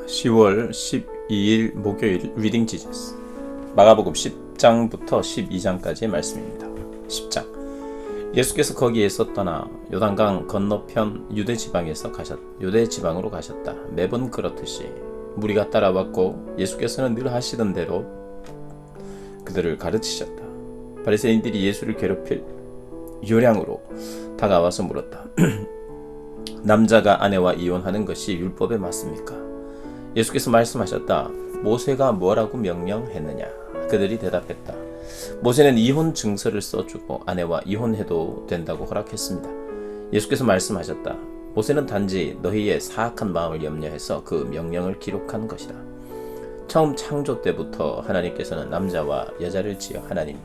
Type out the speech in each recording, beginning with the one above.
10월 12일 목요일 리딩 지저스 마가복음 10장부터 12장까지의 말씀입니다. 10장 예수께서 거기에서 떠나 요단강 건너편 유대 지방으로 가셨다. 매번 그렇듯이 무리가 따라왔고 예수께서는 늘 하시던 대로 그들을 가르치셨다. 바리새인들이 예수를 괴롭힐 요량으로 다가와서 물었다. 남자가 아내와 이혼하는 것이 율법에 맞습니까? 예수께서 말씀하셨다. 모세가 뭐라고 명령했느냐? 그들이 대답했다. 모세는 이혼 증서를 써주고 아내와 이혼해도 된다고 허락했습니다. 예수께서 말씀하셨다. 모세는 단지 너희의 사악한 마음을 염려해서 그 명령을 기록한 것이다. 처음 창조 때부터 하나님께서는 남자와 여자를 지어 하나님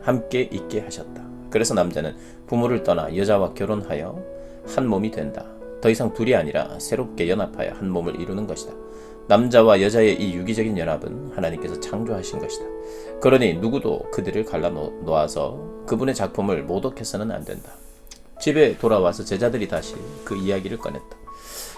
함께 있게 하셨다. 그래서 남자는 부모를 떠나 여자와 결혼하여 한 몸이 된다. 더 이상 둘이 아니라 새롭게 연합하여 한 몸을 이루는 것이다. 남자와 여자의 이 유기적인 연합은 하나님께서 창조하신 것이다. 그러니 누구도 그들을 갈라놓아서 그분의 작품을 모독해서는 안 된다. 집에 돌아와서 제자들이 다시 그 이야기를 꺼냈다.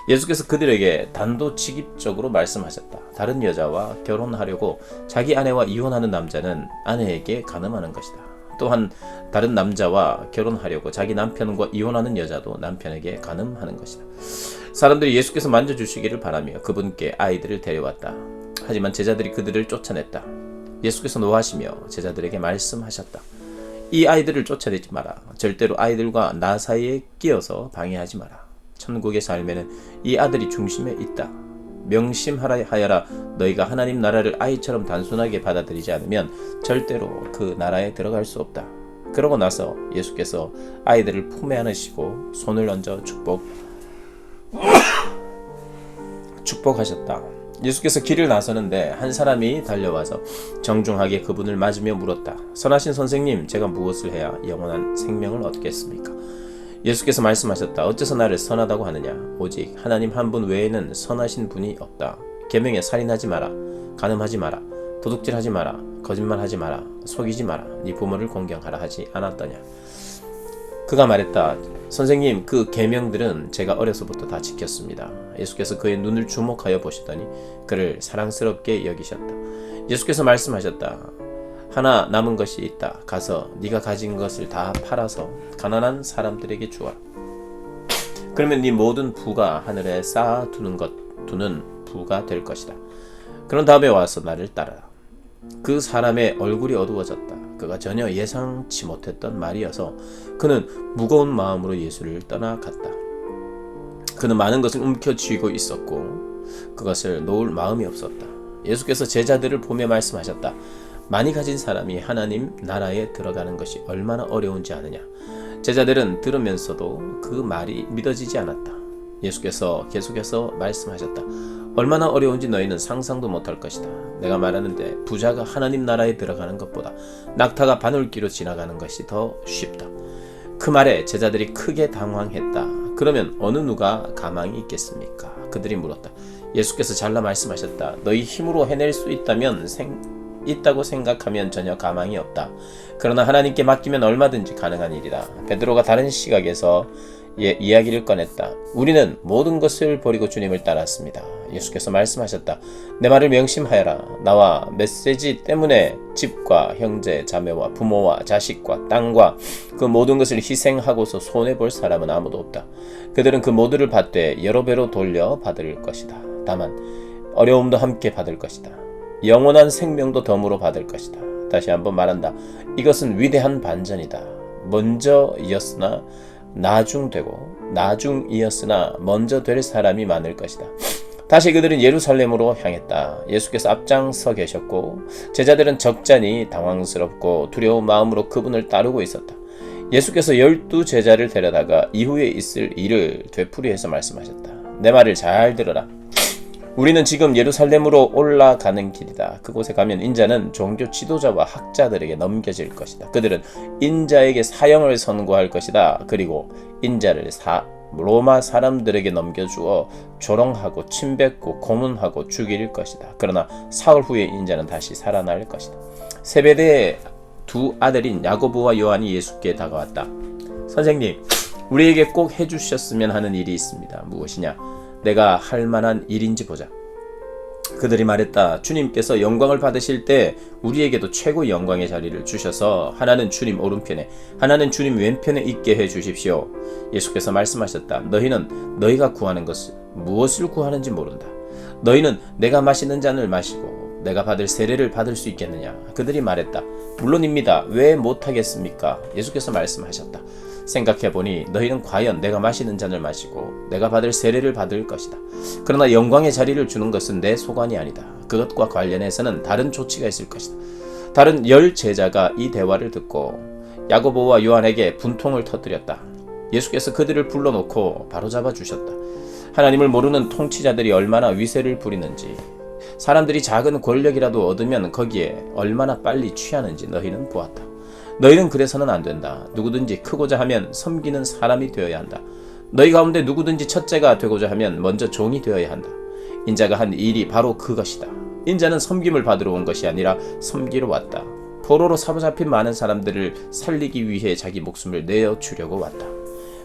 예수께서 그들에게 단도직입적으로 말씀하셨다. 다른 여자와 결혼하려고 자기 아내와 이혼하는 남자는 아내에게 간음하는 것이다. 또한 다른 남자와 결혼하려고 자기 남편과 이혼하는 여자도 남편에게 간음하는 것이다. 사람들이 예수께서 만져주시기를 바라며 그분께 아이들을 데려왔다. 하지만 제자들이 그들을 쫓아냈다. 예수께서 노하시며 제자들에게 말씀하셨다. 이 아이들을 쫓아내지 마라. 절대로 아이들과 나 사이에 끼어서 방해하지 마라. 천국의 삶에는 이 아들이 중심에 있다. 명심하여라. 너희가 하나님 나라를 아이처럼 단순하게 받아들이지 않으면 절대로 그 나라에 들어갈 수 없다. 그러고 나서 예수께서 아이들을 품에 안으시고 손을 얹어 축복하셨다. 예수께서 길을 나서는데 한 사람이 달려와서 정중하게 그분을 맞으며 물었다. 선하신 선생님, 제가 무엇을 해야 영원한 생명을 얻겠습니까? 예수께서 말씀하셨다. 어째서 나를 선하다고 하느냐? 오직 하나님 한 분 외에는 선하신 분이 없다. 계명에 살인하지 마라, 간음하지 마라, 도둑질하지 마라, 거짓말하지 마라, 속이지 마라, 네 부모를 공경하라 하지 않았더냐? 그가 말했다. 선생님, 그 계명들은 제가 어려서부터 다 지켰습니다. 예수께서 그의 눈을 주목하여 보시더니 그를 사랑스럽게 여기셨다. 예수께서 말씀하셨다. 하나 남은 것이 있다. 가서 네가 가진 것을 다 팔아서 가난한 사람들에게 주어라. 그러면 네 모든 부가 하늘에 쌓아두는 부가 될 것이다. 그런 다음에 와서 나를 따르라. 그 사람의 얼굴이 어두워졌다. 그가 전혀 예상치 못했던 말이어서 그는 무거운 마음으로 예수를 떠나갔다. 그는 많은 것을 움켜쥐고 있었고 그것을 놓을 마음이 없었다. 예수께서 제자들을 보며 말씀하셨다. 많이 가진 사람이 하나님 나라에 들어가는 것이 얼마나 어려운지 아느냐. 제자들은 들으면서도 그 말이 믿어지지 않았다. 예수께서 계속해서 말씀하셨다. 얼마나 어려운지 너희는 상상도 못할 것이다. 내가 말하는데 부자가 하나님 나라에 들어가는 것보다 낙타가 바늘귀로 지나가는 것이 더 쉽다. 그 말에 제자들이 크게 당황했다. 그러면 어느 누가 가망이 있겠습니까? 그들이 물었다. 예수께서 잘라 말씀하셨다. 너희 힘으로 해낼 수 있다고 생각하면 전혀 가망이 없다. 그러나 하나님께 맡기면 얼마든지 가능한 일이다. 베드로가 다른 시각에서 이야기를 꺼냈다. 우리는 모든 것을 버리고 주님을 따랐습니다. 예수께서 말씀하셨다. 내 말을 명심하여라. 나와 메시지 때문에 집과 형제, 자매와 부모와 자식과 땅과 그 모든 것을 희생하고서 손해볼 사람은 아무도 없다. 그들은 그 모두를 받되 여러 배로 돌려 받을 것이다. 다만 어려움도 함께 받을 것이다. 영원한 생명도 덤으로 받을 것이다. 다시 한번 말한다. 이것은 위대한 반전이다. 먼저이었으나 나중되고 나중이었으나 먼저 될 사람이 많을 것이다. 다시 그들은 예루살렘으로 향했다. 예수께서 앞장서 계셨고 제자들은 적잖이 당황스럽고 두려운 마음으로 그분을 따르고 있었다. 예수께서 12 제자를 데려다가 이후에 있을 일을 되풀이해서 말씀하셨다. 내 말을 잘 들어라. 우리는 지금 예루살렘으로 올라가는 길이다. 그곳에 가면 인자는 종교 지도자와 학자들에게 넘겨질 것이다. 그들은 인자에게 사형을 선고할 것이다. 그리고 인자를 로마 사람들에게 넘겨주어 조롱하고 침뱉고 고문하고 죽일 것이다. 그러나 사흘 후에 인자는 다시 살아날 것이다. 세베대의 2 아들인 야고보와 요한이 예수께 다가왔다. 선생님, 우리에게 꼭 해주셨으면 하는 일이 있습니다. 무엇이냐? 내가 할 만한 일인지 보자. 그들이 말했다. 주님께서 영광을 받으실 때 우리에게도 최고 영광의 자리를 주셔서 하나는 주님 오른편에 하나는 주님 왼편에 있게 해 주십시오. 예수께서 말씀하셨다. 너희는 너희가 구하는 것을 무엇을 구하는지 모른다. 너희는 내가 마시는 잔을 마시고 내가 받을 세례를 받을 수 있겠느냐. 그들이 말했다. 물론입니다. 왜 못하겠습니까? 예수께서 말씀하셨다. 생각해보니 너희는 과연 내가 마시는 잔을 마시고 내가 받을 세례를 받을 것이다. 그러나 영광의 자리를 주는 것은 내 소관이 아니다. 그것과 관련해서는 다른 조치가 있을 것이다. 다른 10 제자가 이 대화를 듣고 야고보와 요한에게 분통을 터뜨렸다. 예수께서 그들을 불러놓고 바로잡아 주셨다. 하나님을 모르는 통치자들이 얼마나 위세를 부리는지, 사람들이 작은 권력이라도 얻으면 거기에 얼마나 빨리 취하는지 너희는 보았다. 너희는 그래서는 안 된다. 누구든지 크고자 하면 섬기는 사람이 되어야 한다. 너희 가운데 누구든지 첫째가 되고자 하면 먼저 종이 되어야 한다. 인자가 한 일이 바로 그것이다. 인자는 섬김을 받으러 온 것이 아니라 섬기러 왔다. 포로로 사로잡힌 많은 사람들을 살리기 위해 자기 목숨을 내어주려고 왔다.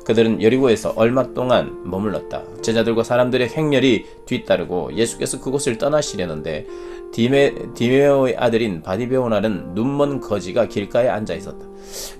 그들은 여리고에서 얼마 동안 머물렀다. 제자들과 사람들의 행렬이 뒤따르고 예수께서 그곳을 떠나시려는데 디메오의 아들인 바디베오나는 눈먼 거지가 길가에 앉아 있었다.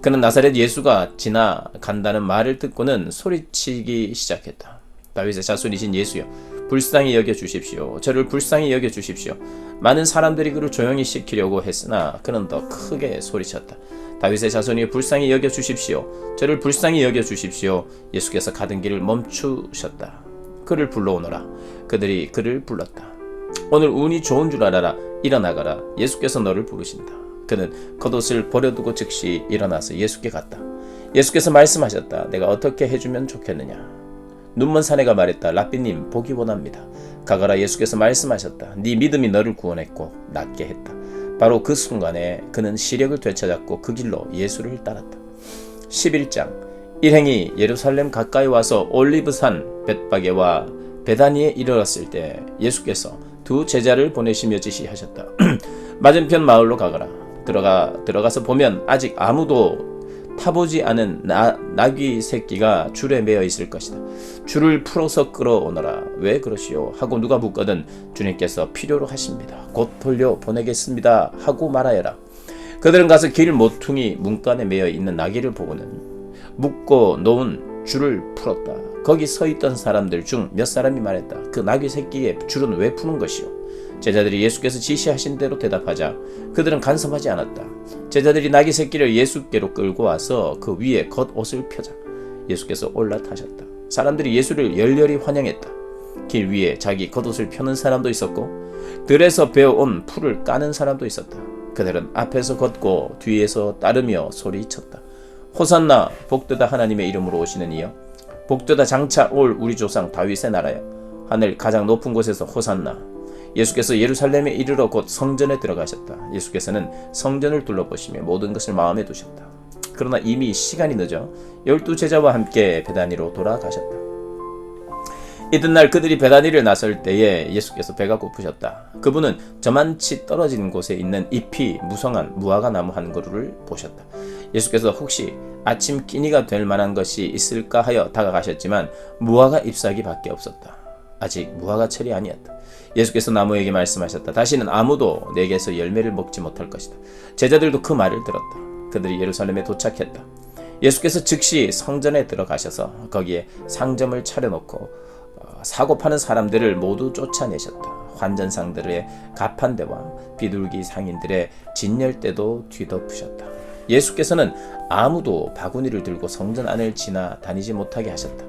그는 나사렛 예수가 지나간다는 말을 듣고는 소리치기 시작했다. 다윗의 자손이신 예수여, 불쌍히 여겨 주십시오. 저를 불쌍히 여겨 주십시오. 많은 사람들이 그를 조용히 시키려고 했으나 그는 더 크게 소리쳤다. 다윗의 자손이 불쌍히 여겨 주십시오. 저를 불쌍히 여겨 주십시오. 예수께서 가던 길을 멈추셨다. 그를 불러오너라. 그들이 그를 불렀다. 오늘 운이 좋은 줄 알아라. 일어나가라. 예수께서 너를 부르신다. 그는 겉옷을 버려두고 즉시 일어나서 예수께 갔다. 예수께서 말씀하셨다. 내가 어떻게 해주면 좋겠느냐. 눈먼 사내가 말했다. 랍비님, 보기 원합니다. 가거라. 예수께서 말씀하셨다. 네 믿음이 너를 구원했고 낫게 했다. 바로 그 순간에 그는 시력을 되찾았고 그 길로 예수를 따랐다. 11장 일행이 예루살렘 가까이 와서 올리브산 벳바게와 베다니에 이르렀을 때 예수께서 두 제자를 보내시며 지시하셨다. 맞은편 마을로 가거라. 들어가서 보면 아직 아무도 타보지 않은 나귀 새끼가 줄에 매어 있을 것이다. 줄을 풀어서 끌어오너라. 왜 그러시오? 하고 누가 묻거든 주님께서 필요로 하십니다. 곧 돌려 보내겠습니다. 하고 말하여라. 그들은 가서 길 모퉁이 문간에 매어 있는 나귀를 보고는 묶고 놓은 줄을 풀었다. 거기 서 있던 사람들 중 몇 사람이 말했다. 그 나귀 새끼의 줄은 왜 푸는 것이오? 제자들이 예수께서 지시하신 대로 대답하자 그들은 간섭하지 않았다. 제자들이 나귀 새끼를 예수께로 끌고 와서 그 위에 겉옷을 펴자 예수께서 올라타셨다. 사람들이 예수를 열렬히 환영했다. 길 위에 자기 겉옷을 펴는 사람도 있었고 들에서 베어온 풀을 까는 사람도 있었다. 그들은 앞에서 걷고 뒤에서 따르며 소리쳤다. 호산나, 복되다 하나님의 이름으로 오시는 이여, 복되다 장차 올 우리 조상 다윗의 나라여, 하늘 가장 높은 곳에서 호산나. 예수께서 예루살렘에 이르러 곧 성전에 들어가셨다. 예수께서는 성전을 둘러보시며 모든 것을 마음에 두셨다. 그러나 이미 시간이 늦어 12제자와 함께 베다니로 돌아가셨다. 이튿날 그들이 베다니를 나설 때에 예수께서 배가 고프셨다. 그분은 저만치 떨어진 곳에 있는 잎이 무성한 무화과 나무 한 그루를 보셨다. 예수께서 혹시 아침 끼니가 될 만한 것이 있을까 하여 다가가셨지만 무화과 잎사귀 밖에 없었다. 아직 무화과철이 아니었다. 예수께서 나무에게 말씀하셨다. 다시는 아무도 내게서 열매를 먹지 못할 것이다. 제자들도 그 말을 들었다. 그들이 예루살렘에 도착했다. 예수께서 즉시 성전에 들어가셔서 거기에 상점을 차려놓고 사고 파는 사람들을 모두 쫓아내셨다. 환전상들의 가판대와 비둘기 상인들의 진열대도 뒤덮으셨다. 예수께서는 아무도 바구니를 들고 성전 안을 지나다니지 못하게 하셨다.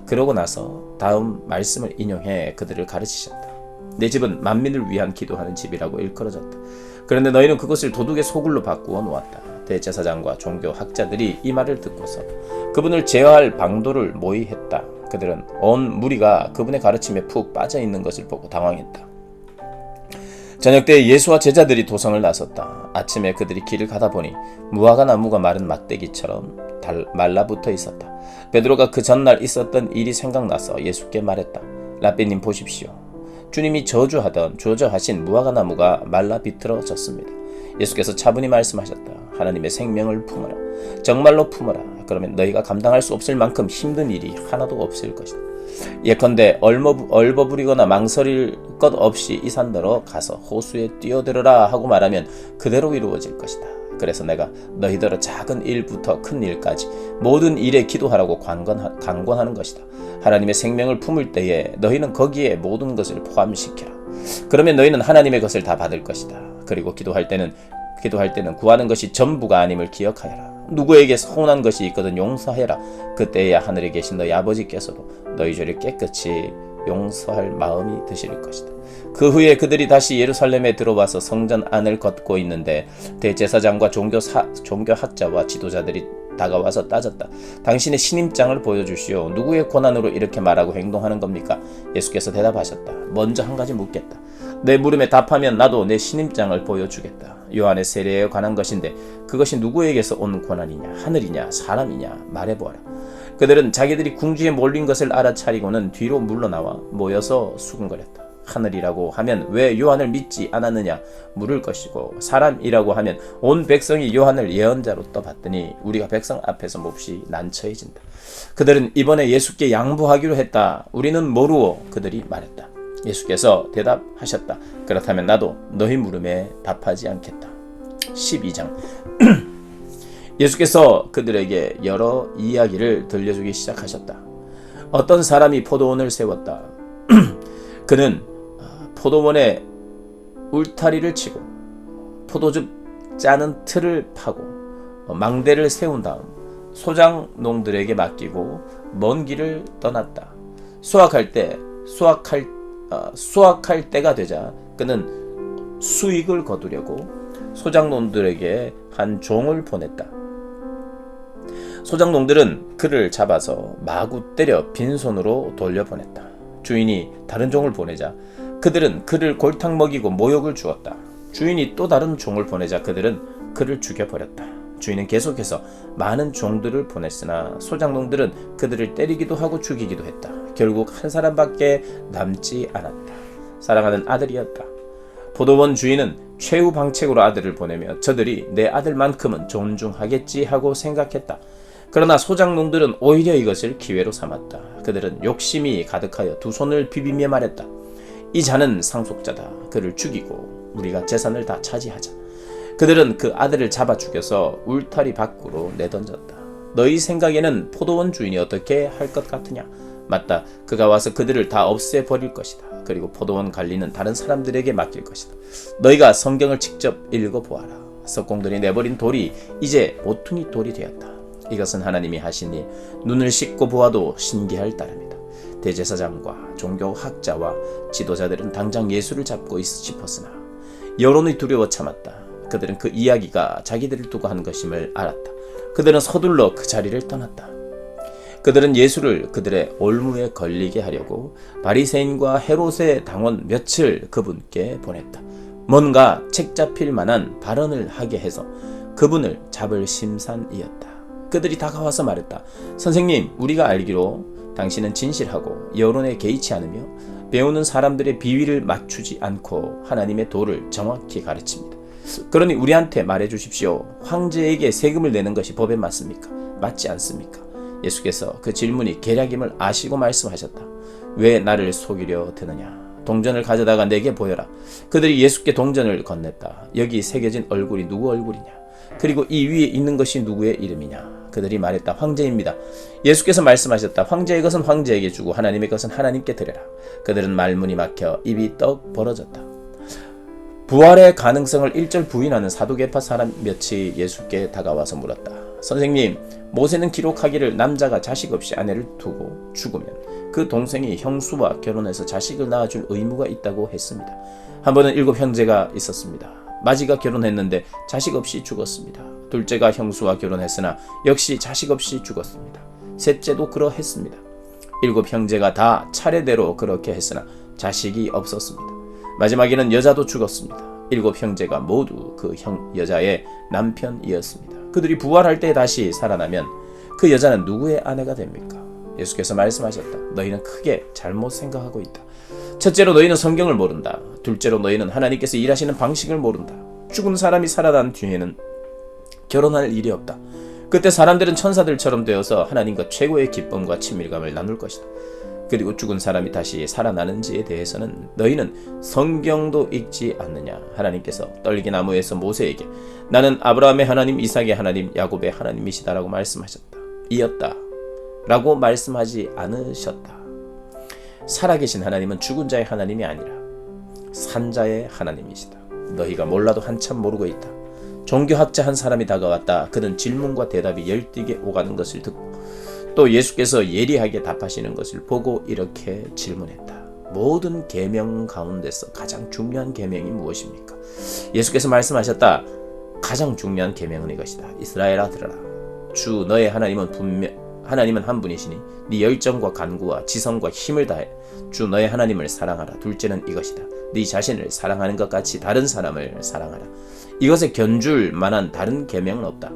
그러고 나서 다음 말씀을 인용해 그들을 가르치셨다. 내 집은 만민을 위한 기도하는 집이라고 일컬어졌다. 그런데 너희는 그것을 도둑의 소굴로 바꾸어 놓았다. 대제사장과 종교학자들이 이 말을 듣고서 그분을 제어할 방도를 모의했다. 그들은 온 무리가 그분의 가르침에 푹 빠져있는 것을 보고 당황했다. 저녁 때 예수와 제자들이 도성을 나섰다. 아침에 그들이 길을 가다 보니 무화과 나무가 마른 막대기처럼 말라붙어 있었다. 베드로가 그 전날 있었던 일이 생각나서 예수께 말했다. 랍비님 보십시오. 주님이 저주하신 무화과 나무가 말라 비틀어졌습니다. 예수께서 차분히 말씀하셨다. 하나님의 생명을 품어라. 정말로 품어라. 그러면 너희가 감당할 수 없을 만큼 힘든 일이 하나도 없을 것이다. 예컨대 얼버무리거나 망설일 것 없이 이 산더러 가서 호수에 뛰어들어라 하고 말하면 그대로 이루어질 것이다. 그래서 내가 너희더러 작은 일부터 큰 일까지 모든 일에 기도하라고 강권하는 것이다. 하나님의 생명을 품을 때에 너희는 거기에 모든 것을 포함시키라. 그러면 너희는 하나님의 것을 다 받을 것이다. 그리고 기도할 때는 구하는 것이 전부가 아님을 기억하여라. 누구에게 서운한 것이 있거든 용서해라. 그때야 하늘에 계신 너희 아버지께서도 너희 죄를 깨끗이 용서할 마음이 드실 것이다. 그 후에 그들이 다시 예루살렘에 들어와서 성전 안을 걷고 있는데 대제사장과 종교학자와 지도자들이 다가와서 따졌다. 당신의 신임장을 보여주시오. 누구의 권한으로 이렇게 말하고 행동하는 겁니까? 예수께서 대답하셨다. 먼저 한 가지 묻겠다. 내 물음에 답하면 나도 내 신임장을 보여주겠다. 요한의 세례에 관한 것인데 그것이 누구에게서 온 권한이냐? 하늘이냐? 사람이냐? 말해보아라. 그들은 자기들이 궁지에 몰린 것을 알아차리고는 뒤로 물러나와 모여서 수군거렸다. 하늘이라고 하면 왜 요한을 믿지 않았느냐 물을 것이고, 사람이라고 하면 온 백성이 요한을 예언자로 떠봤더니 우리가 백성 앞에서 몹시 난처해진다. 그들은 이번에 예수께 양보하기로 했다. 우리는 모르오. 그들이 말했다. 예수께서 대답하셨다. 그렇다면 나도 너희 물음에 답하지 않겠다. 12장 예수께서 그들에게 여러 이야기를 들려주기 시작하셨다. 어떤 사람이 포도원을 세웠다. 그는 포도원에 울타리를 치고 포도즙 짜는 틀을 파고 망대를 세운 다음 소작농들에게 맡기고 먼 길을 떠났다. 수확할 때가 되자 그는 수익을 거두려고 소작농들에게 한 종을 보냈다. 소작농들은 그를 잡아서 마구 때려 빈손으로 돌려보냈다. 주인이 다른 종을 보내자 그들은 그를 골탕 먹이고 모욕을 주었다. 주인이 또 다른 종을 보내자 그들은 그를 죽여버렸다. 주인은 계속해서 많은 종들을 보냈으나 소작농들은 그들을 때리기도 하고 죽이기도 했다. 결국 한 사람밖에 남지 않았다. 사랑하는 아들이었다. 포도원 주인은 최후 방책으로 아들을 보내며 저들이 내 아들만큼은 존중하겠지 하고 생각했다. 그러나 소작농들은 오히려 이것을 기회로 삼았다. 그들은 욕심이 가득하여 두 손을 비비며 말했다. 이 자는 상속자다. 그를 죽이고 우리가 재산을 다 차지하자. 그들은 그 아들을 잡아 죽여서 울타리 밖으로 내던졌다. 너희 생각에는 포도원 주인이 어떻게 할 것 같으냐? 맞다. 그가 와서 그들을 다 없애버릴 것이다. 그리고 포도원 관리는 다른 사람들에게 맡길 것이다. 너희가 성경을 직접 읽어보아라. 석공들이 내버린 돌이 이제 모퉁이 돌이 되었다. 이것은 하나님이 하신 일, 눈을 씻고 보아도 신기할 따름이다. 대제사장과 종교학자와 지도자들은 당장 예수를 잡고 싶었으나 여론이 두려워 참았다. 그들은 그 이야기가 자기들을 두고 한 것임을 알았다. 그들은 서둘러 그 자리를 떠났다. 그들은 예수를 그들의 올무에 걸리게 하려고 바리새인과 헤롯의 당원 몇을 그분께 보냈다. 뭔가 책 잡힐 만한 발언을 하게 해서 그분을 잡을 심산이었다. 그들이 다가와서 말했다. 선생님, 우리가 알기로 당신은 진실하고 여론에 개의치 않으며 배우는 사람들의 비위를 맞추지 않고 하나님의 도를 정확히 가르칩니다. 그러니 우리한테 말해 주십시오. 황제에게 세금을 내는 것이 법에 맞습니까? 맞지 않습니까? 예수께서 그 질문이 계략임을 아시고 말씀하셨다. 왜 나를 속이려 드느냐? 동전을 가져다가 내게 보여라. 그들이 예수께 동전을 건넸다. 여기 새겨진 얼굴이 누구 얼굴이냐? 그리고 이 위에 있는 것이 누구의 이름이냐? 그들이 말했다. 황제입니다. 예수께서 말씀하셨다. 황제의 것은 황제에게 주고 하나님의 것은 하나님께 드려라. 그들은 말문이 막혀 입이 떡 벌어졌다. 부활의 가능성을 일절 부인하는 사두개파 사람 몇이 예수께 다가와서 물었다. 선생님, 모세는 기록하기를 남자가 자식 없이 아내를 두고 죽으면 그 동생이 형수와 결혼해서 자식을 낳아줄 의무가 있다고 했습니다. 한 번은 7 형제가 있었습니다. 마지가 결혼했는데 자식 없이 죽었습니다. 둘째가 형수와 결혼했으나 역시 자식 없이 죽었습니다. 셋째도 그러했습니다. 7 형제가 다 차례대로 그렇게 했으나 자식이 없었습니다. 마지막에는 여자도 죽었습니다. 7 형제가 모두 그 여자의 남편이었습니다. 그들이 부활할 때 다시 살아나면 그 여자는 누구의 아내가 됩니까? 예수께서 말씀하셨다. 너희는 크게 잘못 생각하고 있다. 첫째로 너희는 성경을 모른다. 둘째로 너희는 하나님께서 일하시는 방식을 모른다. 죽은 사람이 살아난 뒤에는 결혼할 일이 없다. 그때 사람들은 천사들처럼 되어서 하나님과 최고의 기쁨과 친밀감을 나눌 것이다. 그리고 죽은 사람이 다시 살아나는지에 대해서는 너희는 성경도 읽지 않느냐. 하나님께서 떨기나무에서 모세에게 나는 아브라함의 하나님, 이삭의 하나님, 야곱의 하나님이시다라고 말씀하셨다. 이었다 라고 말씀하지 않으셨다. 살아계신 하나님은 죽은 자의 하나님이 아니라 산자의 하나님이시다. 너희가 몰라도 한참 모르고 있다. 종교학자 한 사람이 다가왔다. 그는 질문과 대답이 열띠게 오가는 것을 듣고 또 예수께서 예리하게 답하시는 것을 보고 이렇게 질문했다. 모든 계명 가운데서 가장 중요한 계명이 무엇입니까? 예수께서 말씀하셨다. 가장 중요한 계명은 이것이다. 이스라엘아 들어라. 주 너의 하나님은 한 분이시니 네 열정과 간구와 지성과 힘을 다해 주 너의 하나님을 사랑하라. 둘째는 이것이다. 네 자신을 사랑하는 것 같이 다른 사람을 사랑하라. 이것에 견줄 만한 다른 계명은 없다.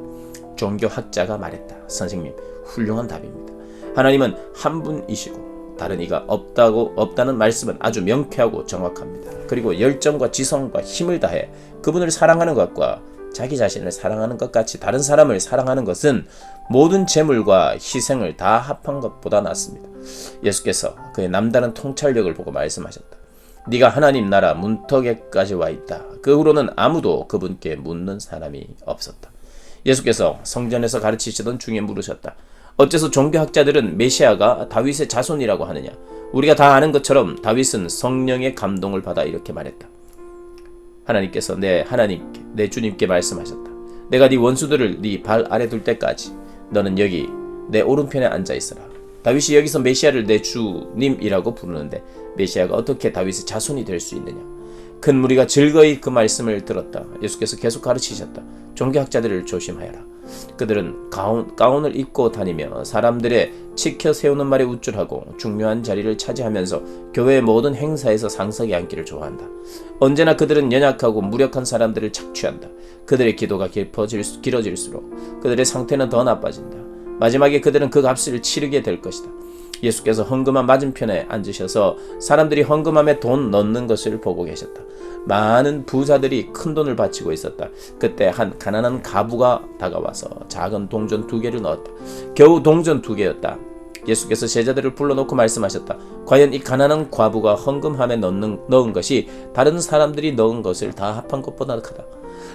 종교학자가 말했다. 선생님, 훌륭한 답입니다. 하나님은 한 분이시고 다른 이가 없다는 말씀은 아주 명쾌하고 정확합니다. 그리고 열정과 지성과 힘을 다해 그분을 사랑하는 것과 자기 자신을 사랑하는 것 같이 다른 사람을 사랑하는 것은 모든 재물과 희생을 다 합한 것보다 낫습니다. 예수께서 그의 남다른 통찰력을 보고 말씀하셨다. 네가 하나님 나라 문턱에까지 와 있다. 그 후로는 아무도 그분께 묻는 사람이 없었다. 예수께서 성전에서 가르치시던 중에 물으셨다. 어째서 종교학자들은 메시아가 다윗의 자손이라고 하느냐? 우리가 다 아는 것처럼 다윗은 성령의 감동을 받아 이렇게 말했다. 하나님께서 내 주님께 말씀하셨다. 내가 네 원수들을 네 발 아래 둘 때까지 너는 여기 내 오른편에 앉아 있어라. 다윗이 여기서 메시아를 내 주님이라고 부르는데 메시아가 어떻게 다윗의 자손이 될 수 있느냐? 큰 무리가 즐거이 그 말씀을 들었다. 예수께서 계속 가르치셨다. 종교학자들을 조심하여라. 그들은 가운을 입고 다니며 사람들의 치켜 세우는 말에 우쭐하고 중요한 자리를 차지하면서 교회의 모든 행사에서 상석에 앉기를 좋아한다. 언제나 그들은 연약하고 무력한 사람들을 착취한다. 그들의 기도가 길어질수록 그들의 상태는 더 나빠진다. 마지막에 그들은 그 값을 치르게 될 것이다. 예수께서 헌금함 맞은편에 앉으셔서 사람들이 헌금함에 돈 넣는 것을 보고 계셨다. 많은 부자들이 큰 돈을 바치고 있었다. 그때 한 가난한 과부가 다가와서 작은 동전 2개를 넣었다. 겨우 동전 2개였다. 예수께서 제자들을 불러놓고 말씀하셨다. 과연 이 가난한 과부가 헌금함에 넣은 것이 다른 사람들이 넣은 것을 다 합한 것보다 크다.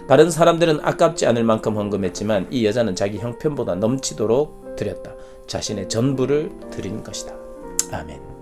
다른 사람들은 아깝지 않을 만큼 헌금했지만 이 여자는 자기 형편보다 넘치도록 드렸다. 자신의 전부를 드린 것이다. 아멘.